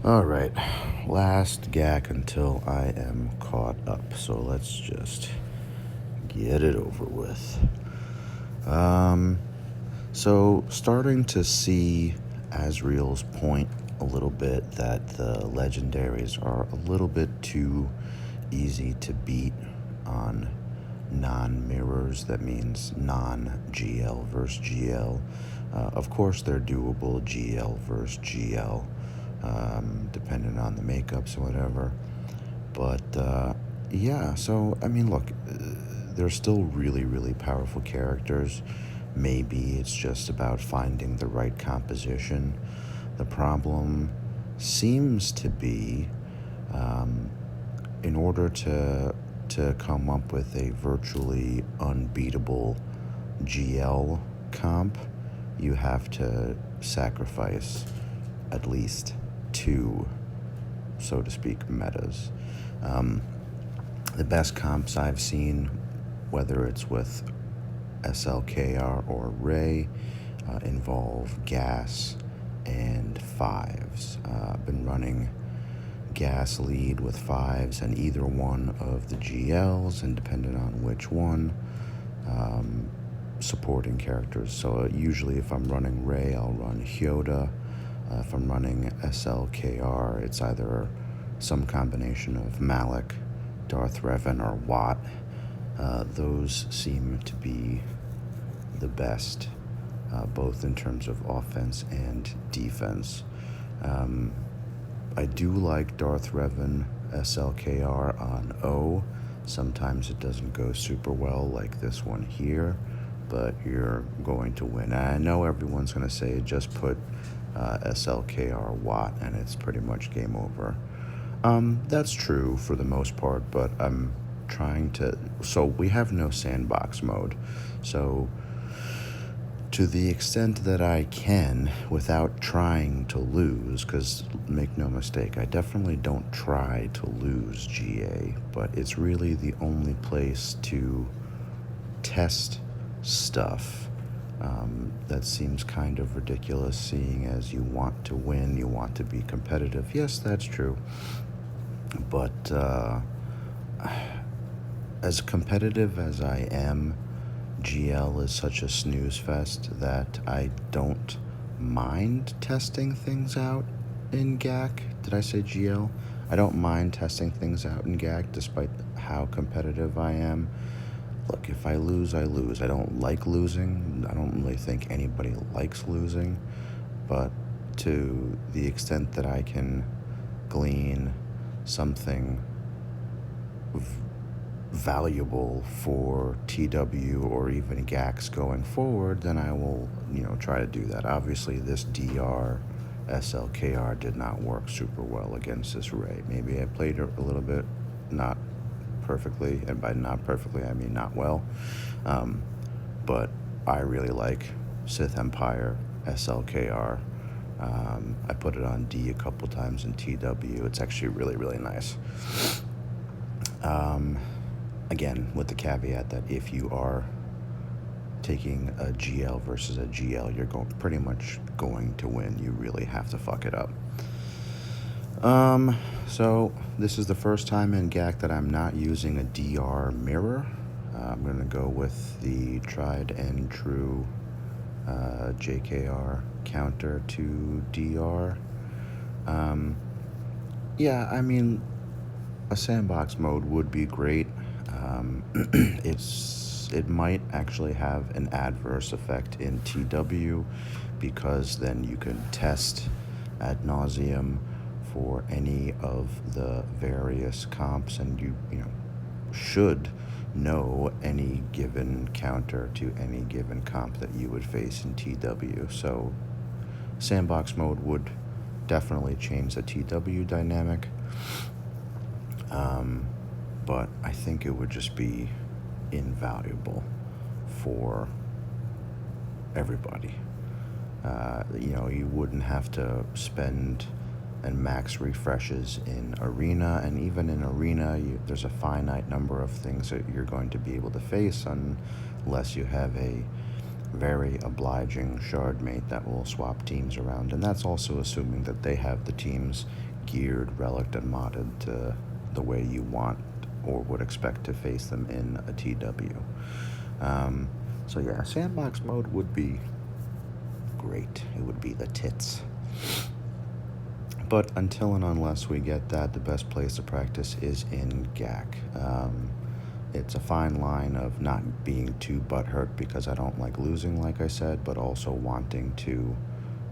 Alright, last GAC until I am caught up, so let's just get it over with. So starting to see Asriel's point a little bit that the legendaries are a little bit too easy to beat on non-mirrors. That means non-GL versus GL. Of course, they're doable GL versus GL, depending on the makeups or whatever. But yeah, so I mean, look, they're still really, really powerful characters. Maybe it's just about finding the right composition. The problem seems to be, in order to come up with a virtually unbeatable GL comp, you have to sacrifice at least two, so to speak, metas. The best comps I've seen, whether it's with SLKR or Ray, involve gas and fives. I've been running gas lead with fives and either one of the GLs, and depending on which one, supporting characters. So usually if I'm running Ray, I'll run Hyoda. If I'm running SLKR, it's either some combination of Malik, Darth Revan, or Watt. Those seem to be the best, both in terms of offense and defense. I do like Darth Revan SLKR on O. Sometimes it doesn't go super well, like this one here, but you're going to win. I know everyone's going to say just put SLKR Watt and it's pretty much game over. That's true for the most part, but I'm trying to... So we have no sandbox mode, so to the extent that I can, without trying to lose, because make no mistake, I definitely don't try to lose GA, but it's really the only place to test stuff. That seems kind of ridiculous, seeing as you want to win, you want to be competitive. Yes, that's true, but as competitive as I am, GL is such a snooze fest that I don't mind testing things out in GAC. Did I say GL? I don't mind testing things out in GAC despite how competitive I am. Look, if I lose, I lose. I don't like losing. I don't really think anybody likes losing. But to the extent that I can glean something valuable for TW or even GACs going forward, then I will, try to do that. Obviously, this DR SLKR did not work super well against this Ray. Maybe I played a little bit not perfectly, and by not perfectly, I mean not well. But I really like Sith Empire SLKR. I put it on D a couple times in TW. It's actually really, really nice. Again, with the caveat that if you are taking a GL versus a GL, you're pretty much going to win. You really have to fuck it up. So this is the first time in GAC that I'm not using a DR mirror. I'm going to go with the tried and true JKR counter to DR. Yeah, I mean, a sandbox mode would be great. It might actually have an adverse effect in TW, because then you can test ad nauseum for any of the various comps, and you should know any given counter to any given comp that you would face in TW. So sandbox mode would definitely change the TW dynamic. But I think it would just be invaluable for everybody. You wouldn't have to spend and max refreshes in Arena, and even in Arena, there's a finite number of things that you're going to be able to face unless you have a very obliging shard mate that will swap teams around, and that's also assuming that they have the teams geared, relic, and modded to the way you want or would expect to face them in a TW. So yeah, sandbox mode would be great. It would be the tits. But until and unless we get that, the best place to practice is in GAC. It's a fine line of not being too butthurt because I don't like losing, like I said, but also wanting to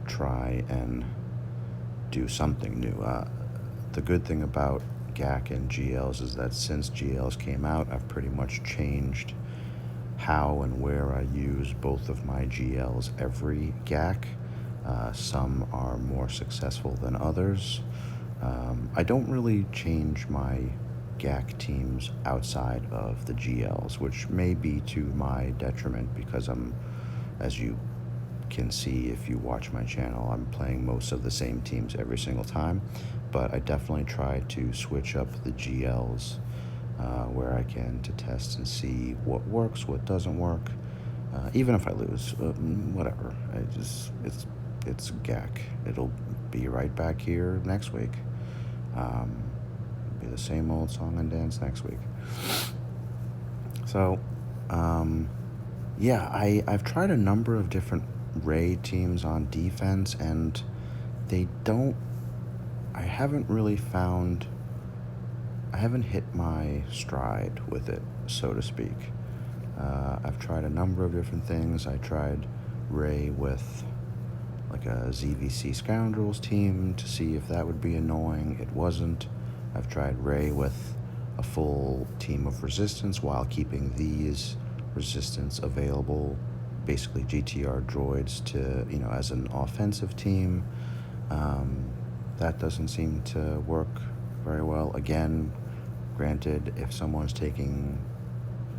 try and do something new. The good thing about GAC and GLs is that since GLs came out, I've pretty much changed how and where I use both of my GLs every GAC. Some are more successful than others. I don't really change my GAC teams outside of the GLs, which may be to my detriment because as you can see if you watch my channel, I'm playing most of the same teams every single time, but I definitely try to switch up the GLs where I can to test and see what works, what doesn't work. Even if I lose, whatever. It's GAC. It'll be right back here next week. Be the same old song and dance next week. So, yeah, I've tried a number of different Ray teams on defense, and I haven't really found, I haven't hit my stride with it, so to speak. I've tried a number of different things. I tried Ray with like a ZVC Scoundrels team to see if that would be annoying. It wasn't. I've tried Ray with a full team of resistance while keeping these resistance available, basically GTR droids to, as an offensive team. That doesn't seem to work very well. Again, granted, if someone's taking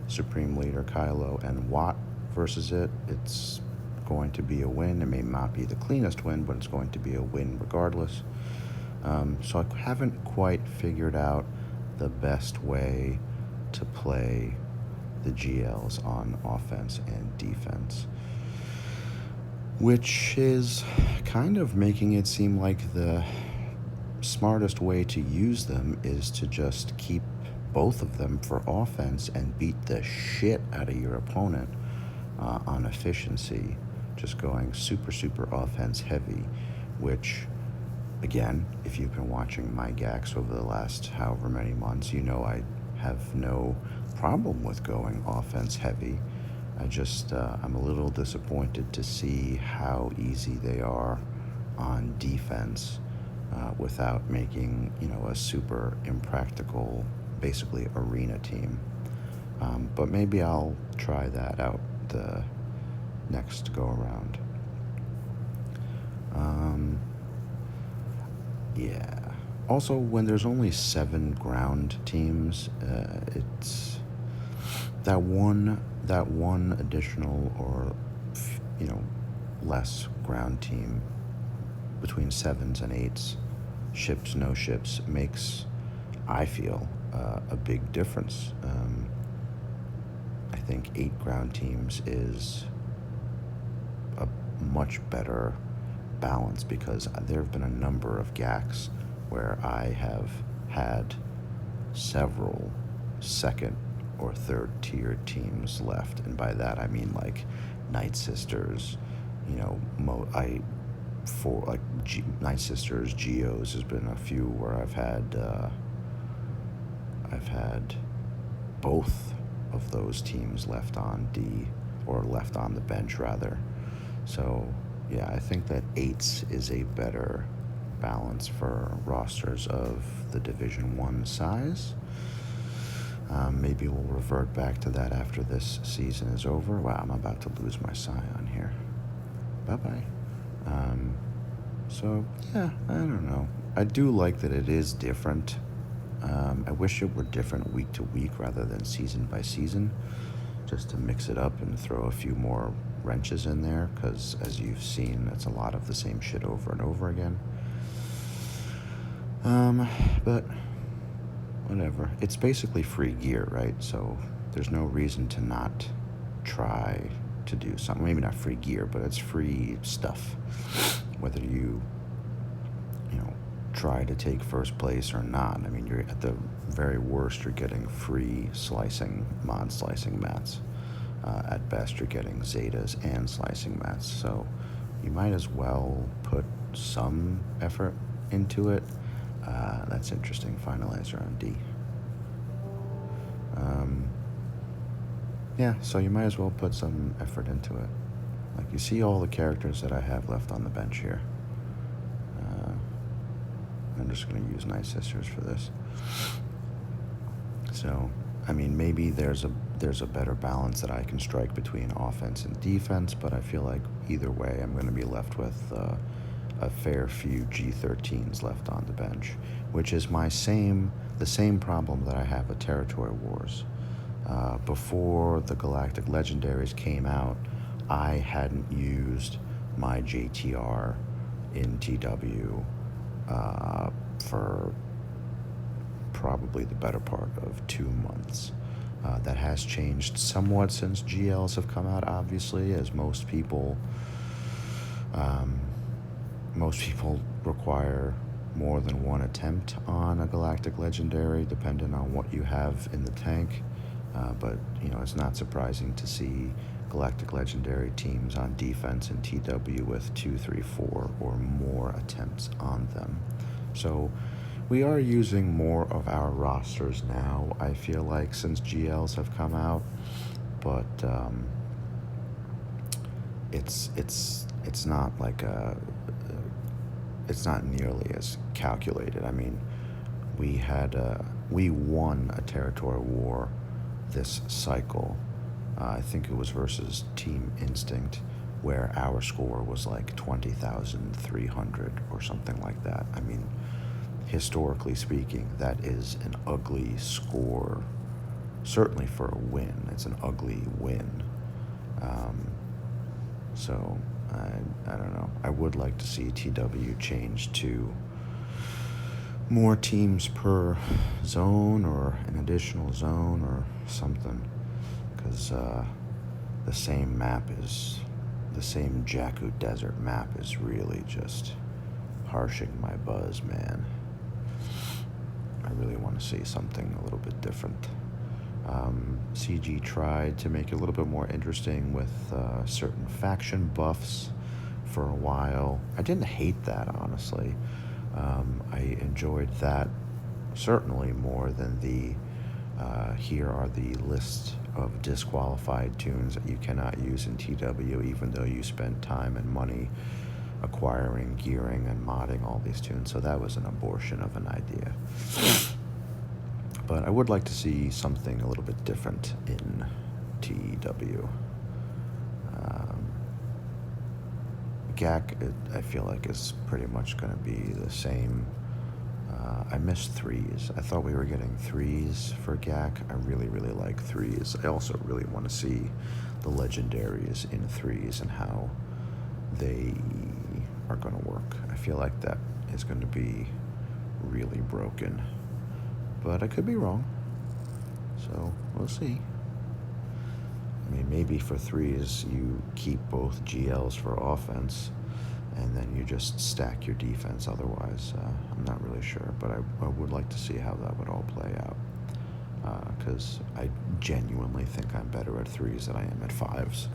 Supreme Leader Kylo and Watt versus it's going to be a win. It may not be the cleanest win, but it's going to be a win regardless. So I haven't quite figured out the best way to play the GLs on offense and defense, which is kind of making it seem like the smartest way to use them is to just keep both of them for offense and beat the shit out of your opponent on efficiency, just going super, super offense heavy, which, again, if you've been watching my GACs over the last however many months, I have no problem with going offense heavy. I'm a little disappointed to see how easy they are on defense without making, a super impractical, basically arena team. But maybe I'll try that out the next go around. Yeah. Also, when there's only 7 ground teams, it's that one additional or less ground team between 7s and 8s, ships, no ships, makes, I feel, a big difference. I think 8 ground teams is a much better balance because there have been a number of GACs where I have had several second or third tier teams left, and by that I mean like Night Sisters, Night Sisters, Geos has been a few where I've had both of those teams left on D, or left on the bench rather. So yeah, I think that 8s is a better balance for rosters of the Division 1 size. Maybe we'll revert back to that after this season is over. Wow, I'm about to lose my Scion here. Bye-bye. So, yeah, I don't know. I do like that it is different. I wish it were different week to week rather than season by season, just to mix it up and throw a few more wrenches in there, because as you've seen, it's a lot of the same shit over and over again. But whatever. It's basically free gear, right? So there's no reason to not try to do something. Maybe not free gear, but it's free stuff. Whether you try to take first place or not. I mean, you're at the very worst, you're getting free mod slicing mats. At best, you're getting Zetas and slicing mats. So you might as well put some effort into it. That's interesting. Finalizer on D. Yeah, so you might as well put some effort into it. Like, you see all the characters that I have left on the bench here. I'm just going to use Night Sisters for this. So, I mean, maybe there's a better balance that I can strike between offense and defense, but I feel like either way I'm going to be left with a fair few G13s left on the bench, which is the same problem that I have with Territory Wars. Before the Galactic Legendaries came out, I hadn't used my JTR in TW for probably the better part of 2 months. That has changed somewhat since GLs have come out, obviously, as most people require more than one attempt on a Galactic Legendary, depending on what you have in the tank. But, it's not surprising to see Galactic Legendary teams on defense in TW with 2, 3, 4 or more attempts on them. So we are using more of our rosters now, I feel like, since GLs have come out. But it's not like it's not nearly as calculated. I mean, we won a territory war this cycle. I think it was versus Team Instinct, where our score was like 20,300 or something like that. I mean, historically speaking, that is an ugly score. Certainly for a win, it's an ugly win. So I don't know. I would like to see TW change to more teams per zone, or an additional zone or something, because the same Jakku Desert map is really just harshing my buzz, man. I really want to see something a little bit different. CG tried to make it a little bit more interesting with certain faction buffs for a while. I didn't hate that, honestly. I enjoyed that certainly more than the here are the list of disqualified tunes that you cannot use in TW, even though you spent time and money acquiring, gearing, and modding all these tunes. So that was an abortion of an idea. But I would like to see something a little bit different in TW. GAC, I feel like, is pretty much going to be the same. I missed 3s. I thought we were getting 3s for GAC. I really, really like 3s. I also really want to see the legendaries in 3s and how they are going to work. I feel like that is going to be really broken. But I could be wrong. So we'll see. I mean, maybe for 3s you keep both GLs for offense, and then you just stack your defense otherwise. I'm not really sure, but I would like to see how that would all play out, because I genuinely think I'm better at 3s than I am at 5s.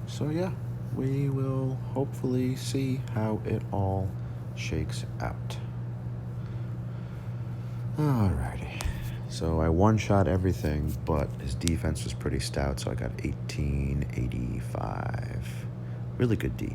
So yeah, we will hopefully see how it all shakes out. Alrighty. So I one-shot everything, but his defense was pretty stout, so I got 1885. Really good D.